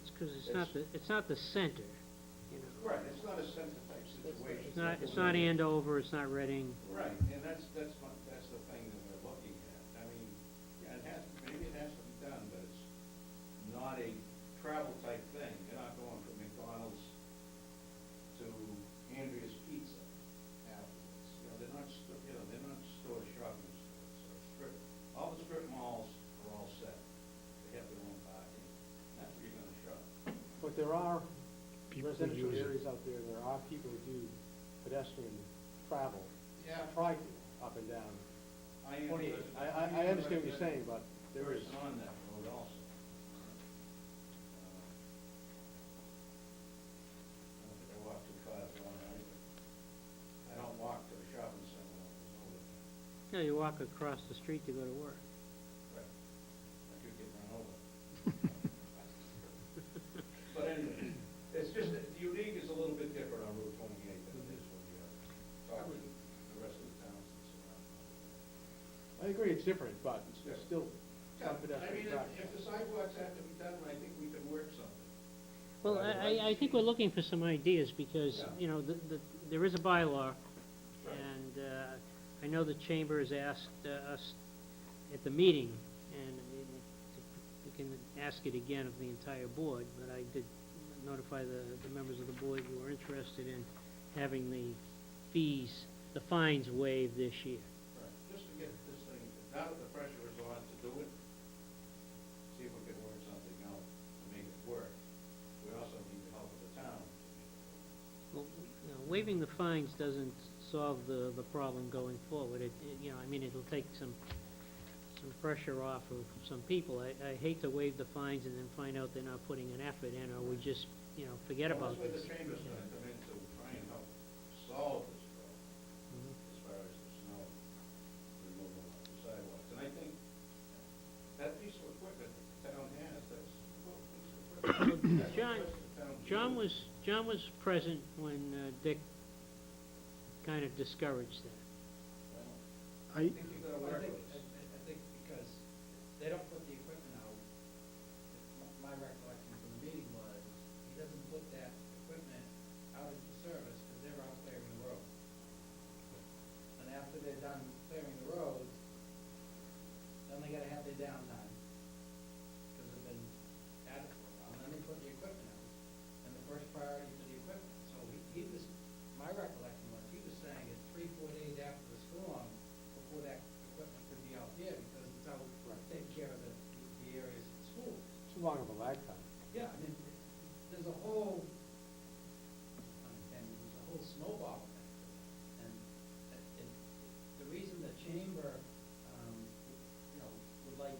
it's 'cause it's not the center, you know. Right, it's not a center type situation. It's not Andover, it's not Reading. Right, and that's the thing that we're looking at. I mean, yeah, maybe it has to be done, but it's not a travel type thing. You're not going from McDonald's to Andrea's Pizza afterwards. They're not store shopping stores. All the strip malls are all set. They have their own parking. That's where you're gonna shop. But there are People residential use it. areas out there, there are people who do pedestrian travel. Yeah. Try to, up and down. I am 28. a- I understand what you're saying, but there is. Person on that road also. I don't think I walk 2 cars one either. I don't walk to the shopping center. There's no way. Yeah, you walk across the street to go to work. Right. I could get run over. But anyway, it's just, that Unique is a little bit different on Route 28 than it is when you're talking the rest of the towns that surround it. I agree, it's different, but It's it's different. still Yeah, some pedestrian I mean, traffic. if the sidewalks have to be done, I think we can work something. Well, But I'd like to I think see- we're looking for some ideas, because, Yeah. you know, there is a bylaw, Right. and I know the chamber has asked us at the meeting, and we can ask it again of the entire board, but I did notify the members of the board who were interested in having the fines waived this year. Right, just to get this thing, now that the pressure is on to do it, see if we can work something out to make it work. We also need the help of the town to make it work. Well, you know, waiving the fines doesn't solve the problem going forward. You know, I mean, it'll take some pressure off of some people. I hate to waive the fines and then find out they're not putting an effort in, or we just, you know, forget Well, about that's this. where the chamber's gonna come in to try and help solve this problem, Mhm. as far as the snow removal on the sidewalks. And I think that piece of equipment that the town has, that's a good piece of equipment. That's John, what the town uses. John was present when Dick kind of discouraged that. Well, I, I think you gotta work with us. I think because they don't put the equipment out, my recollection from the meeting was, he doesn't put that equipment out into service because they're out clearing the road. And after they're done clearing the roads, then they gotta have their downtime, because they've been at it for a while, and then they put the equipment out. And the first priority for the equipment, so he was, my recollection was, he was saying it's 3-4 days after the storm before that equipment could be out there, because it's out taking care of the areas of the school. Too long of a lag time. Yeah, I mean, there's a whole, there's a whole snowball effect to it. And the reason the chamber, you know, would like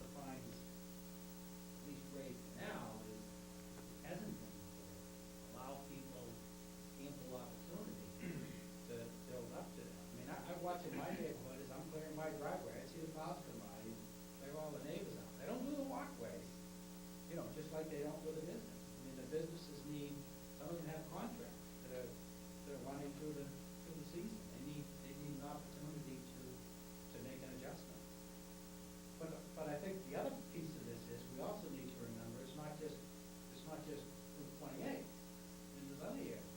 the fines at least raised now is, it hasn't been to allow people ample opportunity to build up to that. I mean, I watch in my neighborhood as I'm clearing my driveway, I see the cars come by, and clear all the neighbors out. They don't do the walkways, you know, just like they don't with the business. I mean, the businesses need, some of them have contracts that are running through the season. They need an opportunity to make an adjustment. But I think the other piece of this is, we also need to remember, it's not just Route 28. I mean, there's other areas.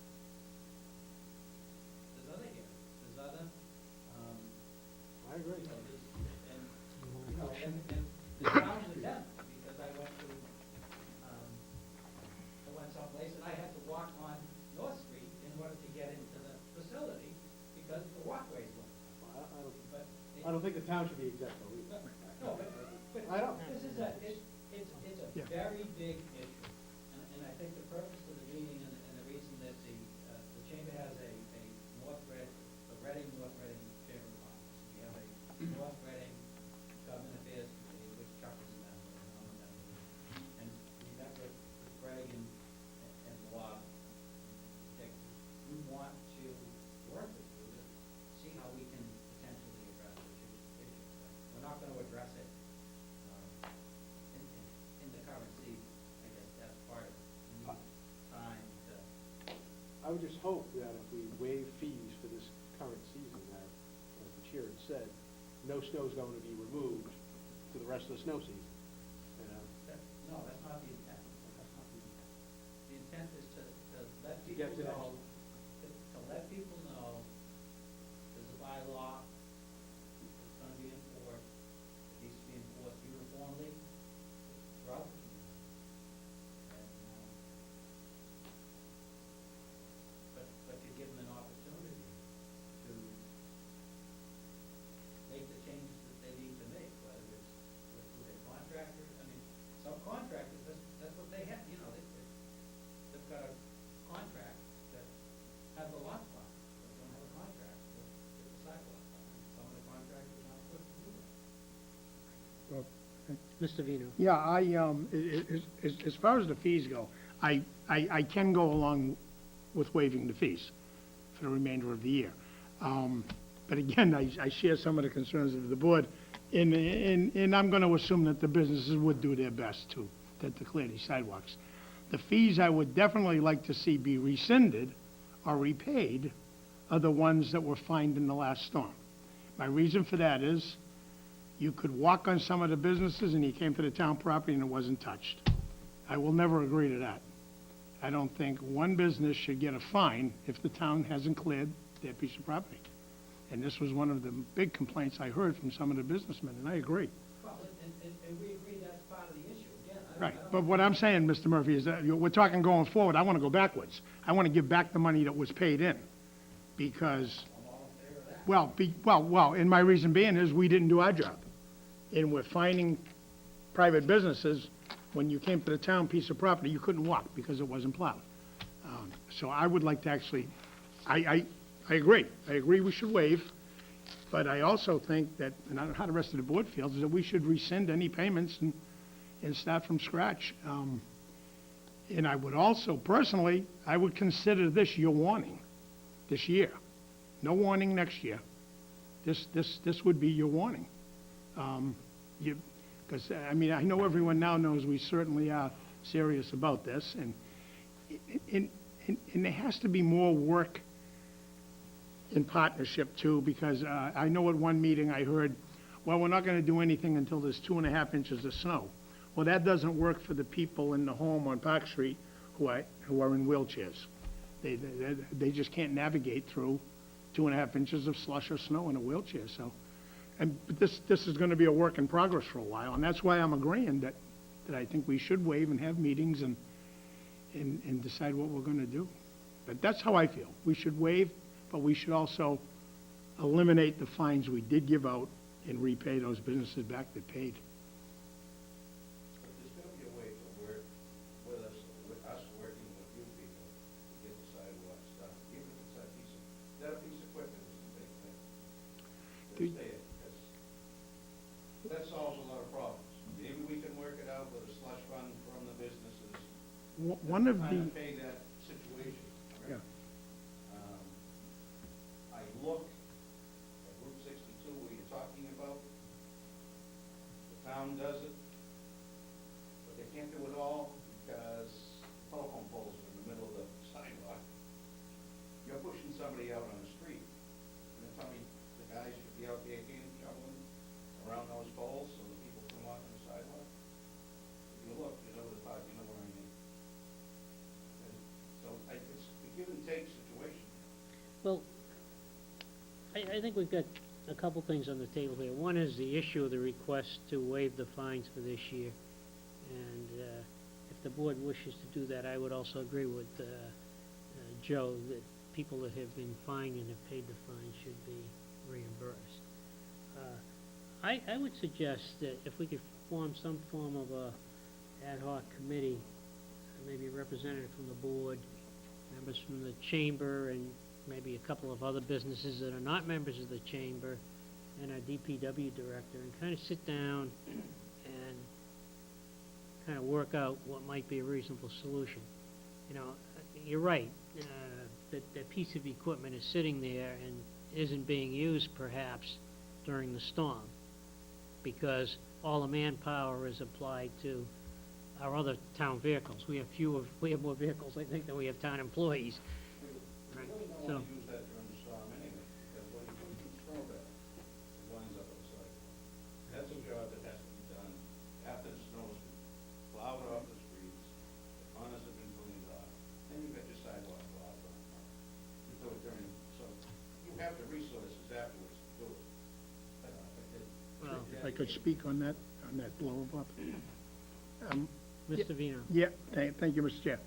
There's other, I agree. you know, and the towns are done, because I went someplace and I had to walk on North Street in order to get into the facility, because the walkways weren't. But I don't think the town should be exempt though either. no, but I don't- this is it's a Yeah. very big issue, and I think the purpose of the meeting and the reason that the chamber has a Reading, North Reading Chamber of Commerce. We have a North Reading Government Affairs Committee, which Chuck is a member, and I'm a member. And we met with Greg and Bob. We want to work with you to see how we can potentially address this issue. We're not gonna address it in the current season. I guess that's part of it. We need time to. I would just hope that if we waive fees for this current season, that, as the chair had said, no snow is going to be removed for the rest of the snow season. You know? No, that's not the let To people get to that. know, to let people know, there's a bylaw, it's gonna be enforced, it needs to be enforced uniformly throughout the community. And, but you give them an opportunity to make the changes that they need to make, whether it's with their contractors, I mean, subcontractors, that's what they have, you know, they've got a contract that has a lot done, but don't have a contract to get the sidewalk done. Some of the contractors are not equipped to do that. Well, Mr. Vino? yeah, as far as the fees go, I can go along with waiving the fees for the remainder of the year. But again, I share some of the concerns of the board, and I'm gonna assume that the businesses would do their best to clear these sidewalks. The fees I would definitely like to see be rescinded or repaid are the ones that were fined in the last storm. My reason for that is, you could walk on some of the businesses and you came to the town property and it wasn't touched. I will never agree to that. I don't think one business should get a fine if the town hasn't cleared their piece of property. And this was one of the big complaints I heard from some of the businessmen, and I agree. Well, and we agree that's part of the issue, again, I Right, don't. but what I'm saying, Mr. Murphy, is that we're talking going forward, I want to go backwards. I want to give back the money that was paid in, because, I'm all in favor of that. well, and my reason being is we didn't do our job. And we're finding private businesses, when you came to the town piece of property, you couldn't walk because it wasn't plowed. So I would like to actually, I agree we should waive, but I also think that, and I don't know how the rest of the board feels, is that we should rescind any payments and start from scratch. And I would also, personally, I would consider this your warning, this year. No warning next year. This would be your warning. Because, I mean, I know everyone now knows we certainly are serious about this, and there has to be more work in partnership too, because I know at one meeting I heard, well, we're not gonna do anything until there's 2.5 inches of snow. Well, that doesn't work for the people in the home on Park Street who are in wheelchairs. They just can't navigate through 2.5 inches of slush or snow in a wheelchair, so. But this is gonna be a work in progress for a while, and that's why I'm agreeing that I think we should waive and have meetings and decide what we're gonna do. But that's how I feel. We should waive, but we should also eliminate the fines we did give out and repay those businesses back that paid. But there's gonna be a way to work with us working with you people to get the sidewalks done. Even if it's that piece of equipment is a big thing. Do- It's there, because that solves a lot of problems. Maybe we can work it out with a slush fund from the businesses. One of Kind the, of pay that situation. yeah, I look at Route 62 where you're talking about. The town does it, but they can't do it all because telephone poles are in the middle of the sidewalk. You're pushing somebody out on the street. You're gonna tell me the guys should be out there hand shoveling around those poles so that people can walk on the sidewalk? If you look, you know the part, you know where I mean. So it's a give and take situation. Well, I think we've got a couple things on the table here. One is the issue of the request to waive the fines for this year. And if the board wishes to do that, I would also agree with Joe that people that have been fined and have paid the fine should be reimbursed. I would suggest that if we could form some form of a ad hoc committee, maybe a representative from the board, members from the chamber, and maybe a couple of other businesses that are not members of the chamber, and our DPW director, and kind of sit down and kind of work out what might be a reasonable solution. You know, you're right, that piece of equipment is sitting there and isn't being used perhaps during the storm, because all the manpower is applied to our other town vehicles. We have more vehicles, I think, than we have town employees. We Right, really don't so- want to use that during the storm anyway, because when you put some snow back, it winds up on the sidewalk. That's a job that has to be done after the snow's been plowed off the streets, the corners have been cleaned off, then you've got your sidewalk blocked. I could speak on that blower, Bob. Mr. Vino. Yeah, thank you, Mr. Chair.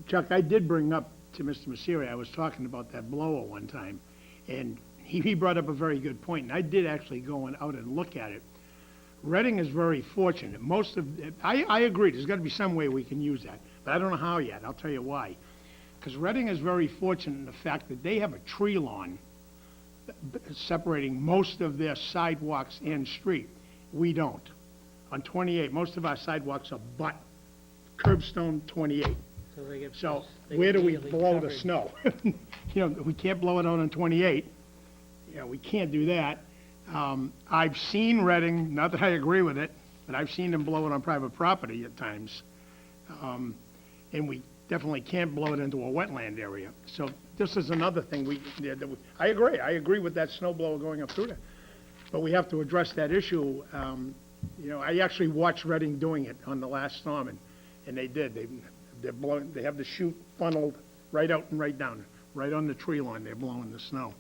Chuck, I did bring up to Mr. Messeri, I was talking about that blower one time, and he brought up a very good point, and I did actually go out and look at it. Reading is very fortunate. I agree, there's gotta be some way we can use that, but I don't know how yet, I'll tell you why. Because Reading is very fortunate in the fact that they have a tree lawn separating most of their sidewalks and street. We don't. On 28, most of our sidewalks are butt curbstone 28. So they get. So they where get do we immediately blow the covered. snow? We can't blow it out on 28. We can't do that. I've seen Reading, not that I agree with it, but I've seen them blow it on private property at times. And we definitely can't blow it into a wetland area. So this is another thing I agree with that snow blower going up through there. But we have to address that issue. I actually watched Reading doing it on the last storm, and they did. They have the chute funneled right out and right down, right on the tree line, they're blowing the snow.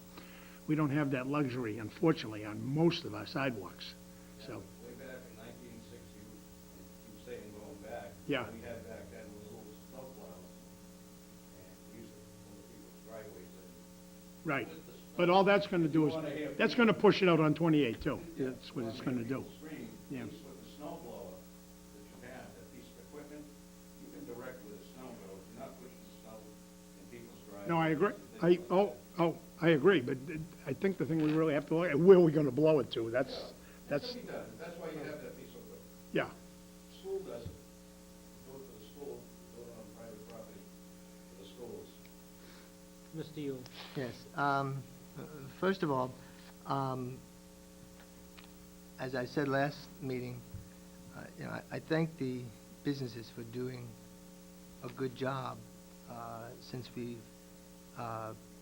We don't have that luxury, unfortunately, on most of our sidewalks, so. Way back in 1960, you saying going back. Yeah. We had back then little snow plows, and we used to pull people's driveways in. Right, With the snow. but all that's gonna do is, You wanna hear- that's gonna push it out on 28 too. That's what it's gonna do. Screen, Yeah. at least with the snow blower that you have, that piece of equipment, you can direct where the snow goes, you're not pushing the snow in people's driveways. No, I agree. and things like that. I agree, but I think the thing we really have to look at, where are we gonna blow it to? That's, That can be done, that's why you have that piece of equipment. yeah. School does it, do it for the school, do it on private property for the schools. Mr. Yule. Yes. First of all, as I said last meeting, I thank the businesses for doing a good job since we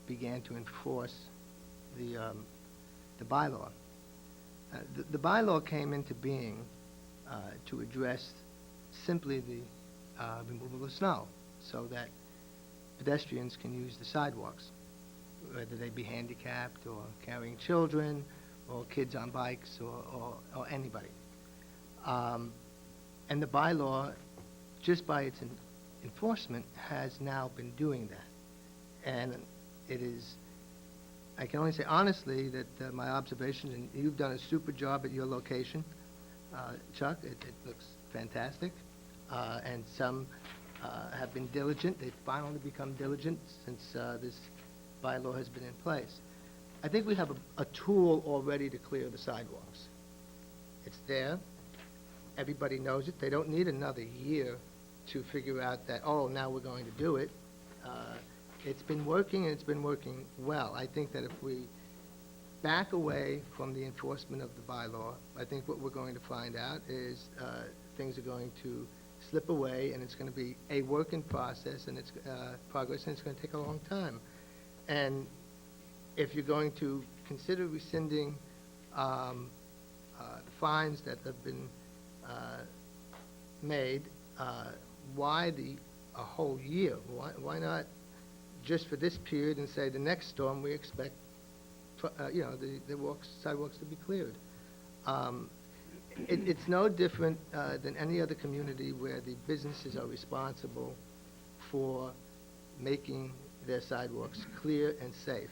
began to enforce the bylaw. The bylaw came into being to address simply the removal of snow, so that pedestrians can use the sidewalks, whether they be handicapped or carrying children or kids on bikes or anybody. And the bylaw, just by its enforcement, has now been doing that. And it is, I can only say honestly that my observations, and you've done a super job at your location, Chuck, it looks fantastic. And some have been diligent. They've finally become diligent since this bylaw has been in place. I think we have a tool already to clear the sidewalks. It's there. Everybody knows it. They don't need another year to figure out that, oh, now we're going to do it. It's been working, and it's been working well. I think that if we back away from the enforcement of the bylaw, I think what we're going to find out is things are going to slip away, and it's going to be a work in process, and it's progress, and it's going to take a long time. And if you're going to consider rescinding the fines that have been made, why a whole year? Why not just for this period and say the next storm we expect, the sidewalks to be cleared? It's no different than any other community where the businesses are responsible for making their sidewalks clear and safe.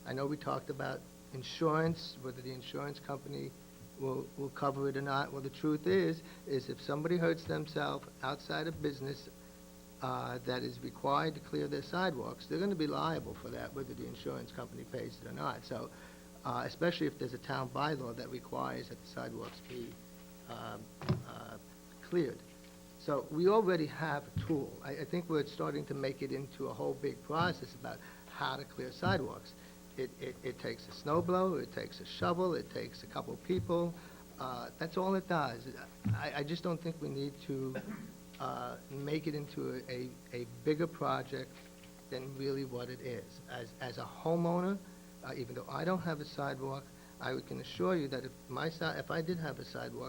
I know we talked about insurance, whether the insurance company will cover it or not. Well, the truth is if somebody hurts themselves outside of business that is required to clear their sidewalks, they're going to be liable for that, whether the insurance company pays it or not. So, especially if there's a town bylaw that requires that the sidewalks be cleared. So we already have a tool. I think we're starting to make it into a whole big process about how to clear sidewalks. It takes a snow blower, it takes a shovel, it takes a couple people. That's all it does. I just don't think we need to make it into a bigger project than really what it is. As a homeowner, even though I don't have a sidewalk, I can assure you that if I did have a sidewalk,